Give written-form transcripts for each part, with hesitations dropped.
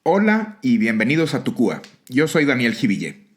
Hola y bienvenidos a Tucúa. Yo soy Daniel Jiville.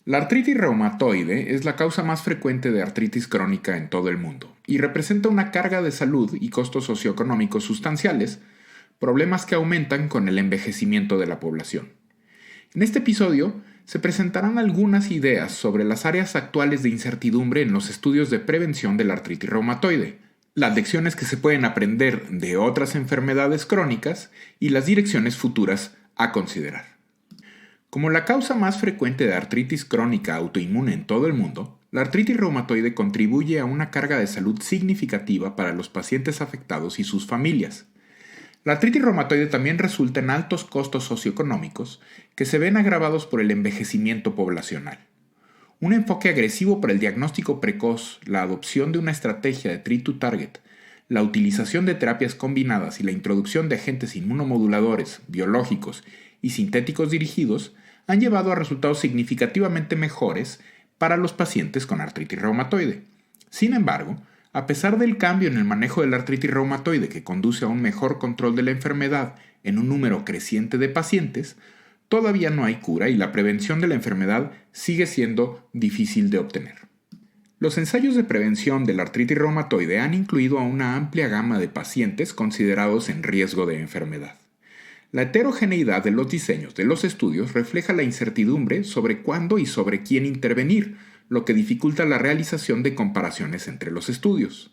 La artritis reumatoide es la causa más frecuente de artritis crónica en todo el mundo y representa una carga de salud y costos socioeconómicos sustanciales, problemas que aumentan con el envejecimiento de la población. En este episodio se presentarán algunas ideas sobre las áreas actuales de incertidumbre en los estudios de prevención de la artritis reumatoide, las lecciones que se pueden aprender de otras enfermedades crónicas y las direcciones futuras a considerar. Como la causa más frecuente de artritis crónica autoinmune en todo el mundo, la artritis reumatoide contribuye a una carga de salud significativa para los pacientes afectados y sus familias. La artritis reumatoide también resulta en altos costos socioeconómicos que se ven agravados por el envejecimiento poblacional. Un enfoque agresivo para el diagnóstico precoz, la adopción de una estrategia de treat to target, la utilización de terapias combinadas y la introducción de agentes inmunomoduladores, biológicos y sintéticos dirigidos han llevado a resultados significativamente mejores para los pacientes con artritis reumatoide. Sin embargo, a pesar del cambio en el manejo de la artritis reumatoide que conduce a un mejor control de la enfermedad en un número creciente de pacientes, todavía no hay cura y la prevención de la enfermedad sigue siendo difícil de obtener. Los ensayos de prevención de la artritis reumatoide han incluido a una amplia gama de pacientes considerados en riesgo de enfermedad. La heterogeneidad de los diseños de los estudios refleja la incertidumbre sobre cuándo y sobre quién intervenir, lo que dificulta la realización de comparaciones entre los estudios.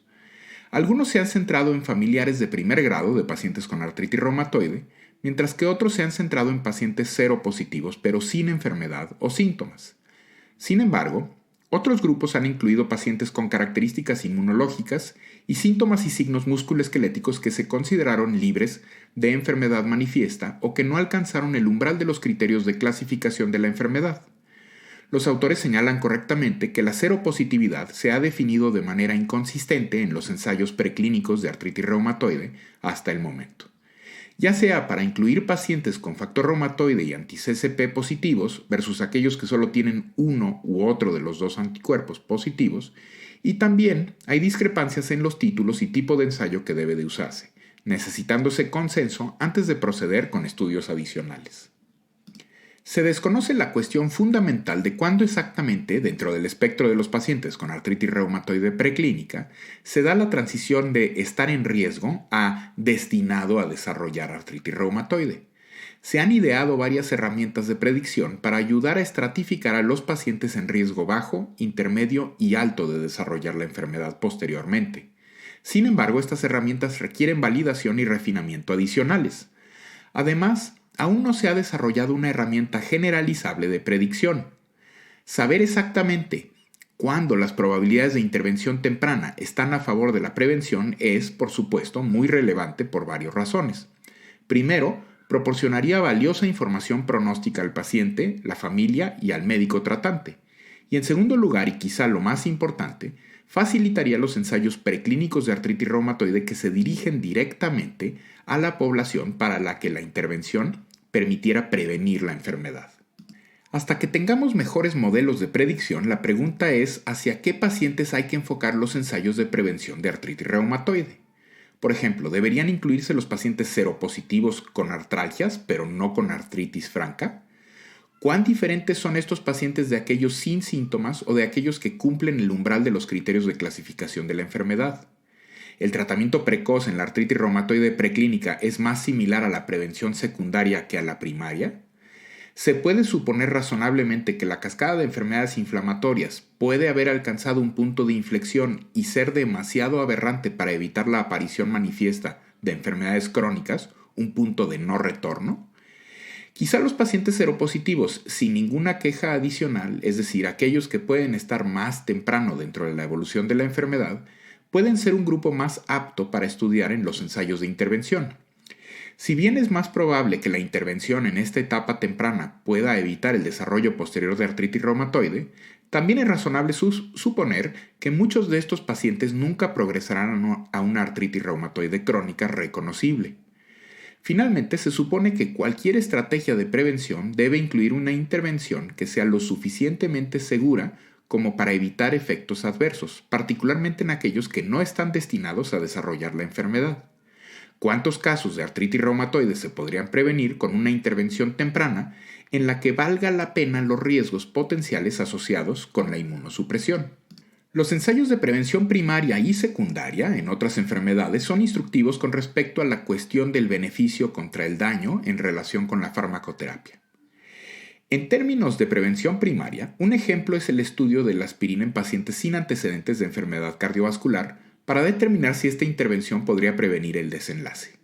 Algunos se han centrado en familiares de primer grado de pacientes con artritis reumatoide, mientras que otros se han centrado en pacientes seropositivos pero sin enfermedad o síntomas. Sin embargo, otros grupos han incluido pacientes con características inmunológicas y síntomas y signos musculoesqueléticos que se consideraron libres de enfermedad manifiesta o que no alcanzaron el umbral de los criterios de clasificación de la enfermedad. Los autores señalan correctamente que la seropositividad se ha definido de manera inconsistente en los ensayos preclínicos de artritis reumatoide hasta el momento, ya sea para incluir pacientes con factor reumatoide y anti-CCP positivos versus aquellos que solo tienen uno u otro de los dos anticuerpos positivos, y también hay discrepancias en los títulos y tipo de ensayo que debe de usarse, necesitándose consenso antes de proceder con estudios adicionales. Se desconoce la cuestión fundamental de cuándo exactamente, dentro del espectro de los pacientes con artritis reumatoide preclínica, se da la transición de estar en riesgo a destinado a desarrollar artritis reumatoide. Se han ideado varias herramientas de predicción para ayudar a estratificar a los pacientes en riesgo bajo, intermedio y alto de desarrollar la enfermedad posteriormente. Sin embargo, estas herramientas requieren validación y refinamiento adicionales. Además, aún no se ha desarrollado una herramienta generalizable de predicción. Saber exactamente cuándo las probabilidades de intervención temprana están a favor de la prevención es, por supuesto, muy relevante por varias razones. Primero, proporcionaría valiosa información pronóstica al paciente, la familia y al médico tratante. Y en segundo lugar, y quizá lo más importante, facilitaría los ensayos preclínicos de artritis reumatoide que se dirigen directamente a la población para la que la intervención permitiera prevenir la enfermedad. Hasta que tengamos mejores modelos de predicción, la pregunta es hacia qué pacientes hay que enfocar los ensayos de prevención de artritis reumatoide. Por ejemplo, ¿deberían incluirse los pacientes seropositivos con artralgias, pero no con artritis franca? ¿Cuán diferentes son estos pacientes de aquellos sin síntomas o de aquellos que cumplen el umbral de los criterios de clasificación de la enfermedad? ¿El tratamiento precoz en la artritis reumatoide preclínica es más similar a la prevención secundaria que a la primaria? ¿Se puede suponer razonablemente que la cascada de enfermedades inflamatorias puede haber alcanzado un punto de inflexión y ser demasiado aberrante para evitar la aparición manifiesta de enfermedades crónicas, un punto de no retorno? Quizá los pacientes seropositivos sin ninguna queja adicional, es decir, aquellos que pueden estar más temprano dentro de la evolución de la enfermedad, pueden ser un grupo más apto para estudiar en los ensayos de intervención. Si bien es más probable que la intervención en esta etapa temprana pueda evitar el desarrollo posterior de artritis reumatoide, también es razonable suponer que muchos de estos pacientes nunca progresarán a una artritis reumatoide crónica reconocible. Finalmente, se supone que cualquier estrategia de prevención debe incluir una intervención que sea lo suficientemente segura como para evitar efectos adversos, particularmente en aquellos que no están destinados a desarrollar la enfermedad. ¿Cuántos casos de artritis reumatoide se podrían prevenir con una intervención temprana en la que valga la pena los riesgos potenciales asociados con la inmunosupresión? Los ensayos de prevención primaria y secundaria en otras enfermedades son instructivos con respecto a la cuestión del beneficio contra el daño en relación con la farmacoterapia. En términos de prevención primaria, un ejemplo es el estudio de la aspirina en pacientes sin antecedentes de enfermedad cardiovascular para determinar si esta intervención podría prevenir el desenlace.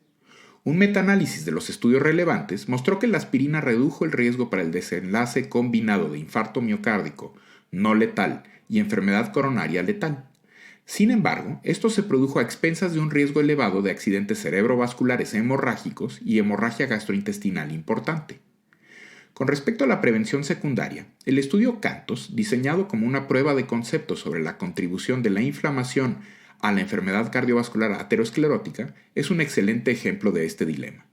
Un metaanálisis de los estudios relevantes mostró que la aspirina redujo el riesgo para el desenlace combinado de infarto miocárdico no letal y enfermedad coronaria letal. Sin embargo, esto se produjo a expensas de un riesgo elevado de accidentes cerebrovasculares hemorrágicos y hemorragia gastrointestinal importante. Con respecto a la prevención secundaria, el estudio CANTOS, diseñado como una prueba de concepto sobre la contribución de la inflamación a la enfermedad cardiovascular aterosclerótica, es un excelente ejemplo de este dilema.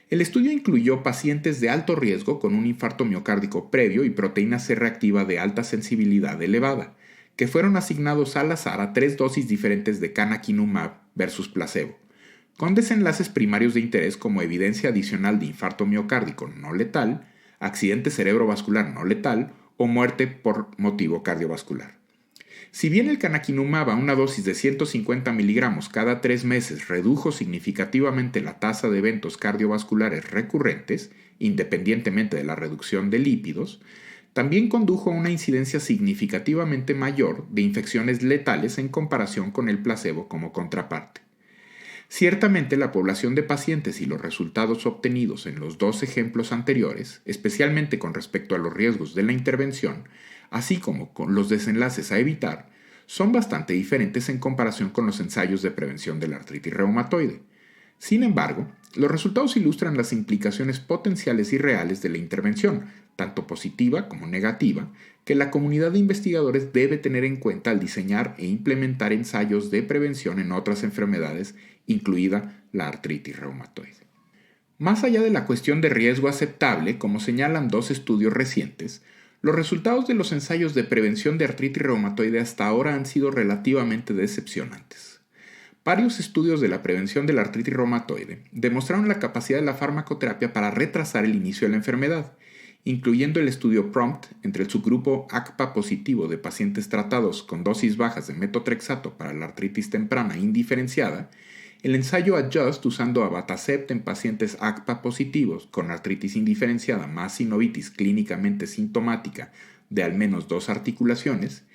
El estudio incluyó pacientes de alto riesgo con un infarto miocárdico previo y proteína C reactiva de alta sensibilidad elevada, que fueron asignados al azar a 3 dosis diferentes de canakinumab versus placebo, con desenlaces primarios de interés como evidencia adicional de infarto miocárdico no letal, accidente cerebrovascular no letal o muerte por motivo cardiovascular. Si bien el canakinumab a una dosis de 150 miligramos cada 3 meses redujo significativamente la tasa de eventos cardiovasculares recurrentes, independientemente de la reducción de lípidos, también condujo a una incidencia significativamente mayor de infecciones letales en comparación con el placebo como contraparte. Ciertamente la población de pacientes y los resultados obtenidos en los 2 ejemplos anteriores, especialmente con respecto a los riesgos de la intervención, así como con los desenlaces a evitar, son bastante diferentes en comparación con los ensayos de prevención de la artritis reumatoide. Sin embargo, los resultados ilustran las implicaciones potenciales y reales de la intervención, tanto positiva como negativa, que la comunidad de investigadores debe tener en cuenta al diseñar e implementar ensayos de prevención en otras enfermedades, incluida la artritis reumatoide. Más allá de la cuestión de riesgo aceptable, como señalan 2 estudios recientes, los resultados de los ensayos de prevención de artritis reumatoide hasta ahora han sido relativamente decepcionantes. Varios estudios de la prevención de la artritis reumatoide demostraron la capacidad de la farmacoterapia para retrasar el inicio de la enfermedad, incluyendo el estudio PROMPT entre el subgrupo ACPA positivo de pacientes tratados con dosis bajas de metotrexato para la artritis temprana indiferenciada, el ensayo ADJUST usando abatacept en pacientes ACPA positivos con artritis indiferenciada más sinovitis clínicamente sintomática de al menos 2 articulaciones,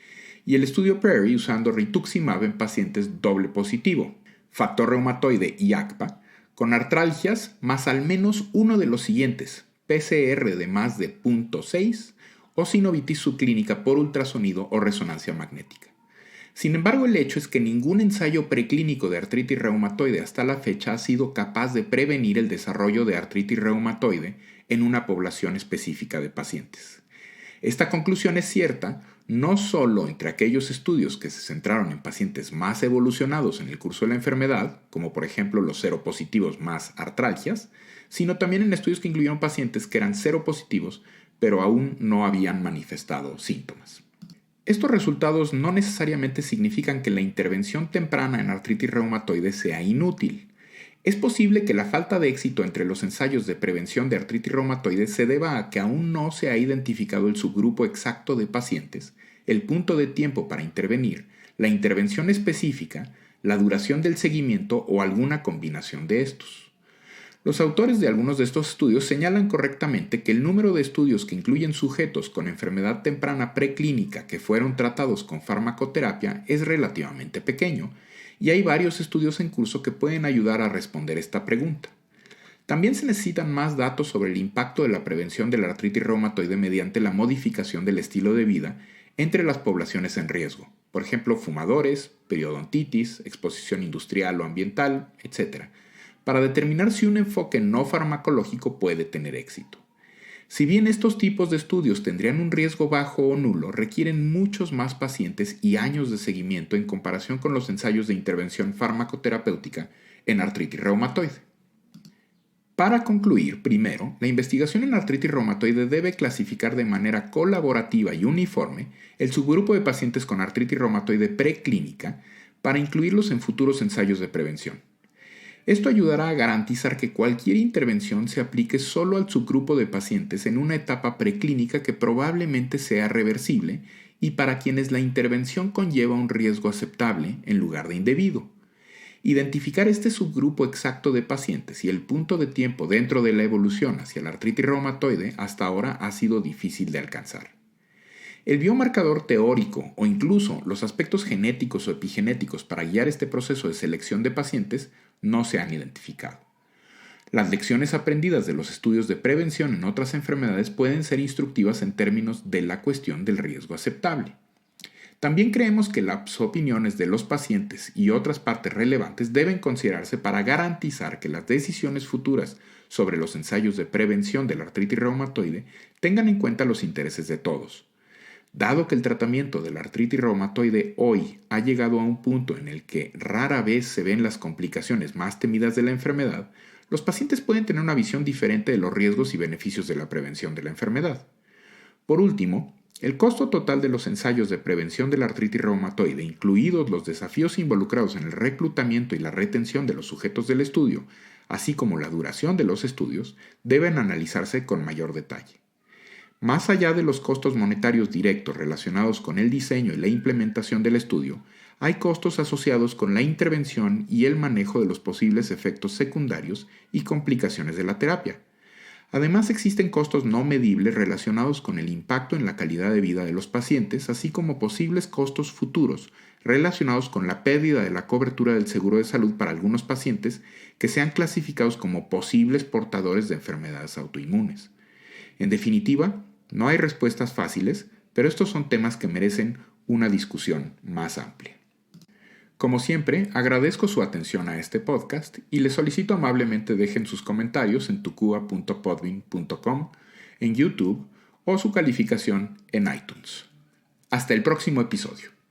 y el estudio PRAIRIE usando rituximab en pacientes doble positivo, factor reumatoide y ACPA, con artralgias más al menos uno de los siguientes, PCR de más de 0.6 o sinovitis subclínica por ultrasonido o resonancia magnética. Sin embargo, el hecho es que ningún ensayo preclínico de artritis reumatoide hasta la fecha ha sido capaz de prevenir el desarrollo de artritis reumatoide en una población específica de pacientes. Esta conclusión es cierta no solo entre aquellos estudios que se centraron en pacientes más evolucionados en el curso de la enfermedad, como por ejemplo los seropositivos más artralgias, sino también en estudios que incluyeron pacientes que eran seropositivos pero aún no habían manifestado síntomas. Estos resultados no necesariamente significan que la intervención temprana en artritis reumatoide sea inútil. Es posible que la falta de éxito entre los ensayos de prevención de artritis reumatoide se deba a que aún no se ha identificado el subgrupo exacto de pacientes, el punto de tiempo para intervenir, la intervención específica, la duración del seguimiento o alguna combinación de estos. Los autores de algunos de estos estudios señalan correctamente que el número de estudios que incluyen sujetos con enfermedad temprana preclínica que fueron tratados con farmacoterapia es relativamente pequeño, y hay varios estudios en curso que pueden ayudar a responder esta pregunta. También se necesitan más datos sobre el impacto de la prevención de la artritis reumatoide mediante la modificación del estilo de vida entre las poblaciones en riesgo, por ejemplo, fumadores, periodontitis, exposición industrial o ambiental, etc., para determinar si un enfoque no farmacológico puede tener éxito. Si bien estos tipos de estudios tendrían un riesgo bajo o nulo, requieren muchos más pacientes y años de seguimiento en comparación con los ensayos de intervención farmacoterapéutica en artritis reumatoide. Para concluir, primero, la investigación en artritis reumatoide debe clasificar de manera colaborativa y uniforme el subgrupo de pacientes con artritis reumatoide preclínica para incluirlos en futuros ensayos de prevención. Esto ayudará a garantizar que cualquier intervención se aplique solo al subgrupo de pacientes en una etapa preclínica que probablemente sea reversible y para quienes la intervención conlleva un riesgo aceptable en lugar de indebido. Identificar este subgrupo exacto de pacientes y el punto de tiempo dentro de la evolución hacia la artritis reumatoide hasta ahora ha sido difícil de alcanzar. El biomarcador teórico o incluso los aspectos genéticos o epigenéticos para guiar este proceso de selección de pacientes no se han identificado. Las lecciones aprendidas de los estudios de prevención en otras enfermedades pueden ser instructivas en términos de la cuestión del riesgo aceptable. También creemos que las opiniones de los pacientes y otras partes relevantes deben considerarse para garantizar que las decisiones futuras sobre los ensayos de prevención de la artritis reumatoide tengan en cuenta los intereses de todos. Dado que el tratamiento de la artritis reumatoide hoy ha llegado a un punto en el que rara vez se ven las complicaciones más temidas de la enfermedad, los pacientes pueden tener una visión diferente de los riesgos y beneficios de la prevención de la enfermedad. Por último, el costo total de los ensayos de prevención de la artritis reumatoide, incluidos los desafíos involucrados en el reclutamiento y la retención de los sujetos del estudio, así como la duración de los estudios, deben analizarse con mayor detalle. Más allá de los costos monetarios directos relacionados con el diseño y la implementación del estudio, hay costos asociados con la intervención y el manejo de los posibles efectos secundarios y complicaciones de la terapia. Además, existen costos no medibles relacionados con el impacto en la calidad de vida de los pacientes, así como posibles costos futuros relacionados con la pérdida de la cobertura del seguro de salud para algunos pacientes que sean clasificados como posibles portadores de enfermedades autoinmunes. En definitiva, no hay respuestas fáciles, pero estos son temas que merecen una discusión más amplia. Como siempre, agradezco su atención a este podcast y les solicito amablemente dejen sus comentarios en tucua.podbean.com, en YouTube o su calificación en iTunes. Hasta el próximo episodio.